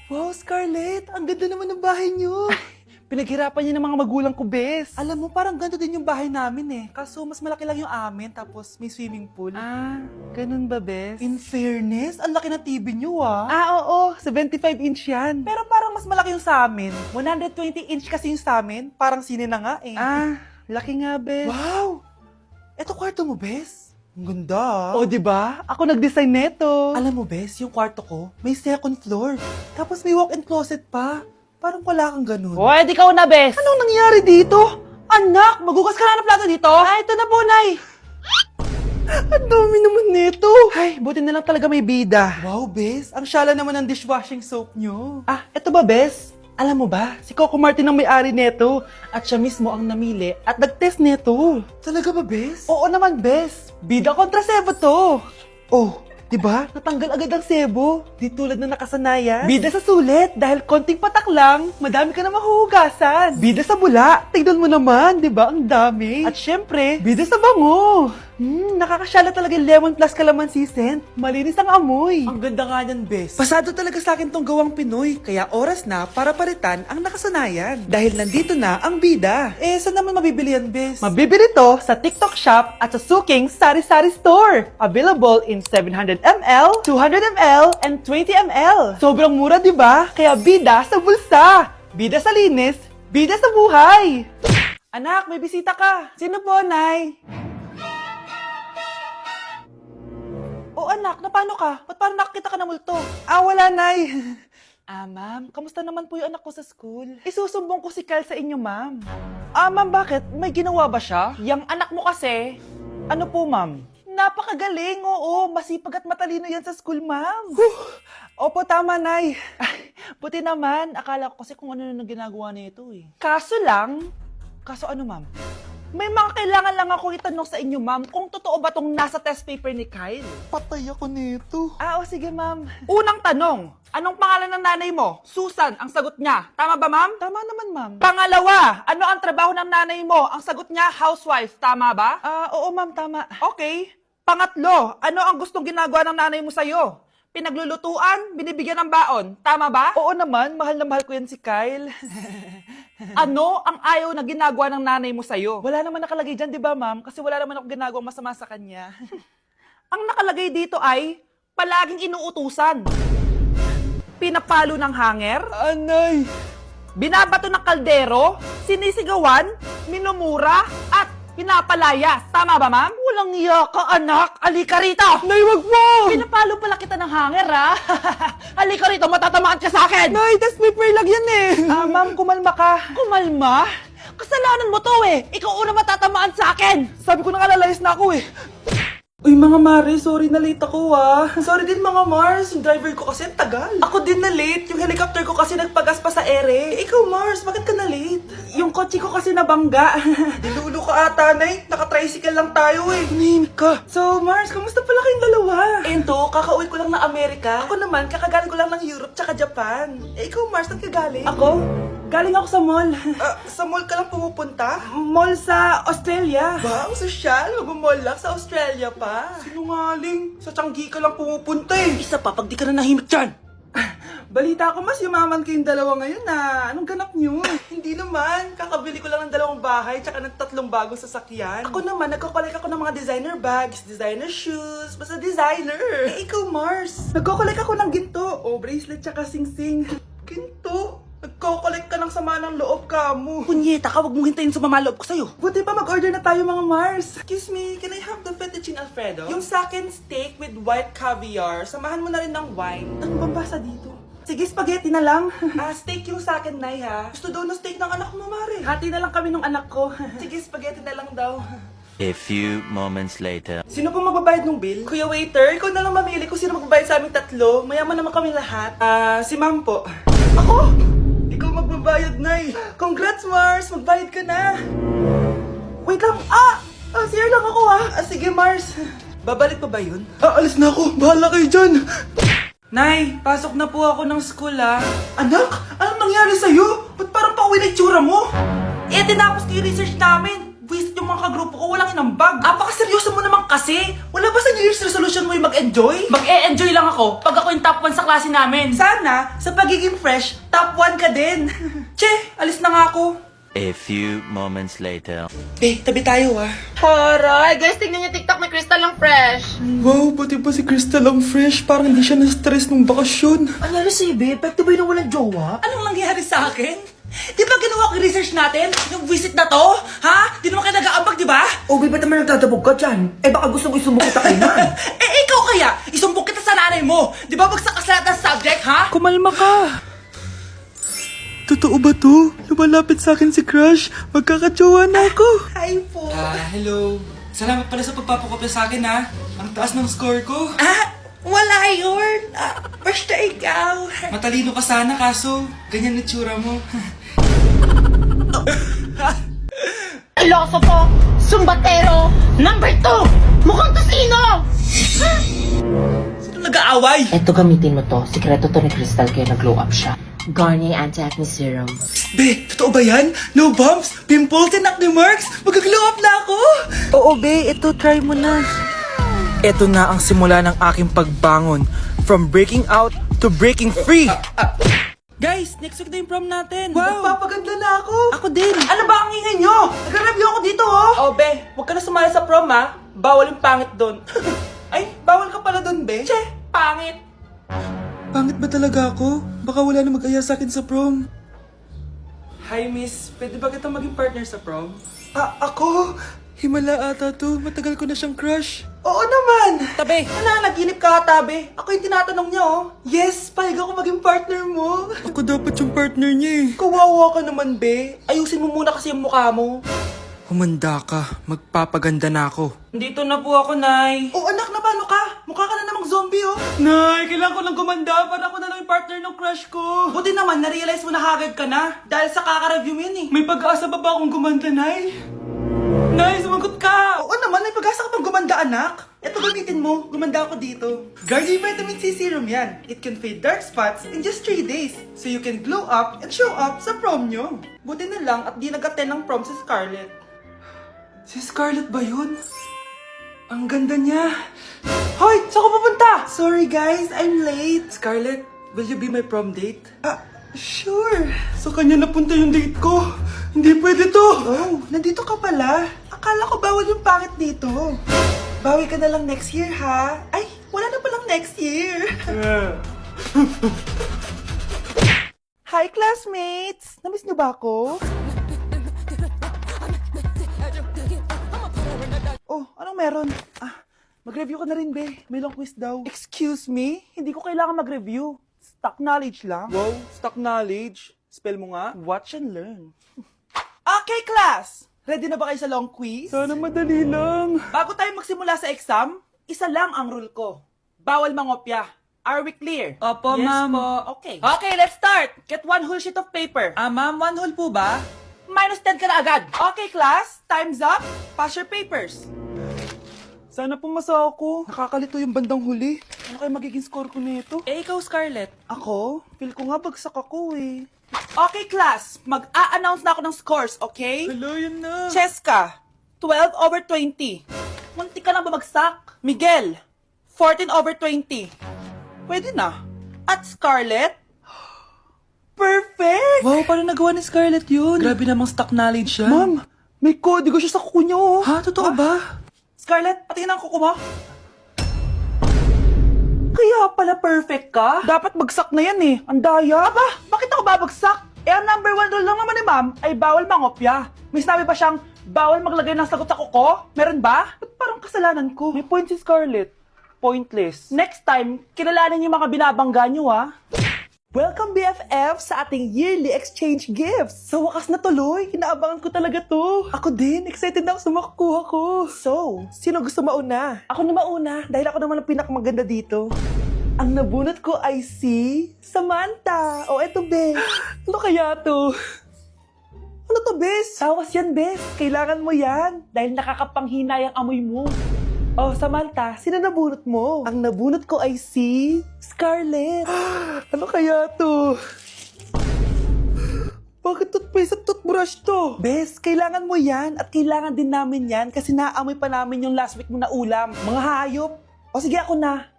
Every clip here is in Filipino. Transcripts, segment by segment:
Wow, Scarlett! Ang ganda naman ng bahay niyo! Pinaghirapan niya ng mga magulang ko, bes. Alam mo, parang ganito din yung bahay namin eh. Kaso mas malaki lang yung amin, tapos may swimming pool. Ah, ganun ba, bes? In fairness, ang laki ng TV niyo ah. Oo, 75-inch yan. Pero parang mas malaki yung sa amin. 120-inch kasi yung sa amin. Parang sine na nga eh. Laki nga, bes. Wow! Eto kwarto mo, bes. Ang ganda. O, diba? Ako nag-design neto. Alam mo, bes, yung kwarto ko, may second floor. Tapos may walk-in closet pa. Parang wala kang ganun. O, edi ikaw na, bes. Anong nangyari dito? Anak, magugas ka na ng plato dito? Ito na po, Nay. Ang dami naman nito. Ay, buti na lang talaga may bida. Wow, bes. Ang syala naman ng dishwashing soap nyo. Ito ba, bes? Alam mo ba, si Coco Martin ang may-ari neto. At siya mismo ang namili at nag-test neto. Talaga ba, bes? Oo naman, bes. Bida kontra sebo to. Oh, Diba? Natanggal agad ang sebo. Di tulad na nakasanayan. Bida sa sulit. Dahil konting patak lang, madami ka na mahuhugasan. Bida sa bula. Tignan mo naman, diba? Ang dami. At syempre, bida sa bango. Nakakasyala talaga yung lemon plus calamansi scent. Malinis ang amoy. ang ganda nga yan, bes. Pasado talaga sa akin tong gawang Pinoy. Kaya oras na para palitan ang nakasanayan. Dahil nandito na ang bida. Eh, saan naman mabibili yan, bes? Mabibili to sa TikTok Shop at sa Suking Sari Sari Store. Available in 700 ml, 200 ml, and 20 ml. Sobrang mura, di ba? Kaya bida sa bulsa. Bida sa linis, bida sa buhay. Anak, may bisita ka. Sino po, Nay? O anak, napano ka? Ba't parang nakakita ka na multo? Wala, Nay. Ma'am, kamusta naman po yung anak ko sa school? Isusumbong ko si Kyle sa inyo, ma'am. Ma'am, bakit? May ginawa ba siya? Yang anak mo kasi, ano po, ma'am? Napakagaling, oo. Masipag at matalino yan sa school, ma'am. Opo, tama, Nay. Buti naman. Akala ko kasi kung ano na ginagawa nito eh. Kaso ano, ma'am? May mga kailangan lang ako itanong sa inyo, ma'am, kung totoo ba tong nasa test paper ni Kyle. Patay ako nito. Sige, ma'am. Unang tanong, anong pangalan ng nanay mo? Susan, ang sagot niya. Tama ba, ma'am? Tama naman, ma'am. Pangalawa, ano ang trabaho ng nanay mo? Ang sagot niya, housewife. Tama ba? Oo, ma'am, tama. Okay. Pangatlo, ano ang gustong ginagawa ng nanay mo sa'yo? Pinaglulutuan, binibigyan ng baon. Tama ba? Oo naman, mahal na mahal ko yan si Kyle. Ano ang ayaw na ginagawa ng nanay mo sa'yo? Wala naman nakalagay dyan, di ba, ma'am? Kasi wala naman ako ginagawang masama sa kanya. Ang nakalagay dito ay palaging inuutusan. Pinapalo ng hanger, Anay! binabato ng kaldero, sinisigawan, minumura, at pinapalayas. Tama ba, ma'am? Walang iya ka, anak. Halika rito! Nay, wag mo! Pinapalo pala kita ng hanger, ha? Halika rito, matatamaan ka sa akin! Nay, test paper lang yan eh! Ma'am, kumalma ka. Kumalma? Kasalanan mo to eh! Ikaw una matatamaan sa akin! Sabi ko na kalalayas na ako eh. Uy mga Mare, sorry na late ako Sorry din mga Mars, yung driver ko kasi ang tagal. Ako din na late, yung helicopter ko kasi nagpagas pa sa ere. Ikaw Mars, bakit ka na late? Yung kotse ko kasi nabangga. Dilulo ka ata, Nay. Naka-tricycle lang tayo eh. Nahimik ka. So Mars, kamusta pala kayong dalawa? Ento, kakauwi ko lang ng Amerika. Ako naman, kakagaling ko lang ng Europe tsaka Japan. Ikaw Mars, saan ka galing? Ako? Galing ako sa mall. Sa mall ka lang pumupunta? Mall sa Australia. Ba, ang sosyal, mag-mall lang sa Australia pa. Sinungaling, sa Changi ka lang pumupunta eh. Isa pa, pag di ka na nahimik dyan. Balita ko mas yumaman kayong dalawa ngayon na. Anong ganap nyo? Hindi naman. Kakabili ko lang ng 2 bahay tsaka ng 3 bagong sasakyan. Ako naman, nagko-collect ako ng mga designer bags, designer shoes, basta designer. Ikaw, Mars. Nagko-collect ako ng ginto. Bracelet tsaka sing-sing. Ginto? Nagko-collect ka ng sama ng loob ka mo. Punyeta ka, wag mong hintayin sa mamaloob ko sa'yo. Buti pa mag-order na tayo mga Mars. Excuse me, can I have the fettuccine Alfredo? Yung sakin steak with white caviar. Samahan mo na rin ng wine. Ano bang basa dito? Sige, spaghetti na lang. Steak yung sakin, Nay, ha? Gusto daw ng steak ng anak mo, Mare. Hati na lang kami ng anak ko. Sige, spaghetti na lang daw. A few moments later. Sino pong magbabayad ng bill? Kuya waiter, ikaw na lang mamili kung sino magbabayad sa aming 3. Mayaman naman kami lahat. Si Ma'am po. Ako? Ikaw magbabayad, Nay. Congrats, Mars. Magbayad ka na. Wait lang. CR lang ako, sige, Mars. Babalik pa ba yun? Alis na ako. Bahala kayo dyan. Nay, pasok na po ako ng school, Anak, anong nangyari sa'yo? Ba't parang pauwi na itsura mo? Tinapos ko yung research namin. Buwisit yung yung mga kagrupo ko walang inambag. Apakaseryoso mo naman kasi. Wala ba sa New Year's resolution mo yung mag-enjoy? Mag-e-enjoy lang ako pag ako yung top 1 sa klase namin. Sana, sa pagiging fresh, top 1 ka din. Che, alis na nga ako. A few moments later. Tabi tayo ah. Horay! Guys, tingnan niyo TikTok ni Crystal ang fresh. Wow, pati pa si Crystal ang fresh. Parang hindi siya na-stress nung bakasyon. Ano si Ibe? Epekto ba yung walang jowa? Anong nangyari sa akin? Di ba ginawa ko yung research natin? Yung visit na to? Ha? Di naman kayo nag-aambag, di ba? O, ba't naman nagtatabog ka dyan? Eh, baka gusto mo isumbong kita kay man. Ikaw kaya? Isumbong kita sa nanay mo. Di ba bagsak ka sa lahat ng subject, ha? Kumalma ka. Totoo ba to? Lumalapit sa akin si Crush. Magkakatsawa na ako. Hi po. Hello. Salamat pala sa pagpapakopya sa akin, ha? Ang taas ng score ko. Wala yun. Basta ikaw. Matalino ka sana, kaso ganyan na tsura mo. Filosofo! Sumbatero! Number 2! Mukhang tosino! Sino nag-aaway? Eto, gamitin mo to. Sikreto to ni Crystal kaya nag-glow up siya. Garnier Anti-Acne Serum. Be, totoo ba yan? No bumps, pimples, and acne marks? Mag-glow up na ako! Oo, be. Ito, try mo na. Ito na ang simula ng aking pagbangon. From breaking out to breaking free. Guys, next week na yung prom natin. Wow! Magpapaganda na ako! Ako din. Ano ba ang ingay nyo? Nag-review ako dito, oh! Oh, be. Huwag ka na sumali sa prom, ha? Bawal yung pangit doon. Ay, bawal ka pala dun, Be. Che, pangit. Pangit ba talaga ako? Baka wala na mag-aya sa akin sa prom. Hi, miss. Pwede ba kita maging partner sa prom? Ako? Himala ata to. Matagal ko na siyang crush. Oo naman! Tabi. Nananaginip ka, tabi. Ako yung tinatanong niya, oh. Yes, payag ako maging partner mo. Ako dapat yung partner niya eh. Kawawa ka naman, Be. Ayusin mo muna kasi yung mukha mo. Humanda ka. Magpapaganda na ako. Dito na po ako, Nay. Oh, anak, na paano ka? Mukha ka na namang zombie, oh. Nay, kailangan ko lang gumanda para ako na lang yung partner ng crush ko. Buti naman, na-realize mo na haggard ka na. Dahil sa kaka-review mo yun, eh. May pag-asa ba akong gumanda, Nay? Nay, sumagot ka! Oo naman, may pag-asa ka pang gumanda, anak. Ito, gamitin mo. Gumanda ako dito. Garnier Vitamin C Serum yan. It can fade dark spots in just 3 days. So you can glow up and show up sa prom nyo. Buti na lang at di nag-attend ng prom si Scarlett. Si Scarlett ba yun? Ang ganda niya. Hoy! Saan ko pupunta? Sorry guys, I'm late. Scarlett, will you be my prom date? Sure. Sa kanya napunta yung date ko. Hindi pwede to. Oh, nandito ka pala. Akala ko bawal yung pangit dito. Bawi ka na lang next year, ha? Ay, wala na palang next year. Hi, classmates! Namiss niyo ba ako? Oh, anong meron? Mag-review ka na rin, be. May long quiz daw. Excuse me? Hindi ko kailangan mag-review. Stock knowledge lang. Wow, stock knowledge. Spell mo nga. Watch and learn. Okay, class! Ready na ba kayo sa long quiz? Sana madali lang. Bago tayo magsimula sa exam, isa lang ang rule ko. Bawal mangopya. Are we clear? Opo, Yes ma'am. po. Okay. Okay, let's start. Get 1 whole sheet of paper. Ma'am, 1 whole po ba? Minus 10 ka na agad. Okay, class. Time's up. Pass your papers. Sana pumasa ako. Nakakalito yung bandang huli. Ano kaya magiging score ko nito? Ikaw, Scarlett. Ako? Feel ko nga bagsak ako eh. Okay, class. Mag-a-announce na ako ng scores, okay? Hello, yun na. Cheska, 12/20. Munti ka lang bumagsak. Miguel, 14/20. Pwede na. At Scarlett, perfect! Wow, paano nagawa ni Scarlett yun? Grabe namang stock knowledge yan. Ma'am, may kodigo siya sa kuko niya, oh. Ha? Totoo ba? Scarlett, patingin ang kuko mo. Kaya pala perfect ka? Dapat bagsak na yan eh. Ang daya. Aba, bakit ako babagsak? Eh, ang number 1 rule lang naman ni ma'am ay bawal mangopya. May sinabi ba siyang bawal maglagay ng sagot sa kuko? Meron ba? Ba't parang kasalanan ko? May point si Scarlett. Pointless. Next time, kilalanin yung mga binabangga niyo, ha? Welcome BFF sa ating yearly exchange gifts. Sa wakas na tuloy, inaabangan ko talaga to. Ako din, excited na ako sa makukuha ko. So, sino gusto mauna? Ako na mauna, dahil ako naman ang pinakamaganda dito. Ang nabunot ko ay si Samantha. O eto, Bes. Ano kaya to? Ano to, Bes? Tawas yan, Bes. Kailangan mo yan. Dahil nakakapanghinay ang amoy mo. Oh, Samantha, sino nabunot mo? Ang nabunot ko ay si Scarlett. Ano kaya to? Bakit toothpaste at toothbrush to? Bes, kailangan mo yan at kailangan din namin yan kasi naamoy pa namin yung last week mo na ulam. Mga hayop. O sige, ako na.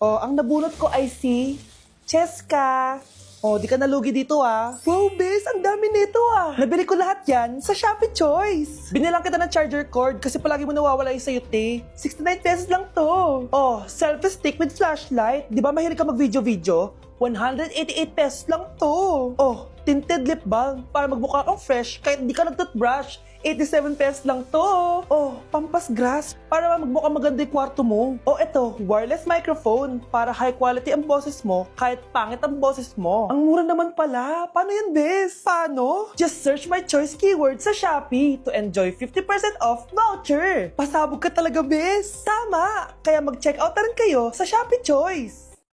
O, ang nabunot ko ay si Cheska. O, di ka nalugi dito ah. Wow, bes, ang dami nito ah. Nabili ko lahat yan sa Shopee Choice. Binilang kita ng charger cord kasi palagi mo nawawala yung sayo, te. 69 pesos lang to. Oh, selfie stick with flashlight. Di ba mahilig ka mag-video-video? 188 pesos lang to. Oh, tinted lip balm para magmukha kang fresh kahit di ka nag-toothbrush. 87 pesos lang to. Oh, pampas grass para magmukha maganda yung kwarto mo. Oh, eto, wireless microphone para high quality ang boses mo kahit pangit ang boses mo. Ang mura naman pala. Paano yan, bes? Paano? Just search my choice keyword sa Shopee to enjoy 50% off voucher. Pasabog ka talaga, bes. Tama. Kaya mag-check out na rin kayo sa Shopee Choice.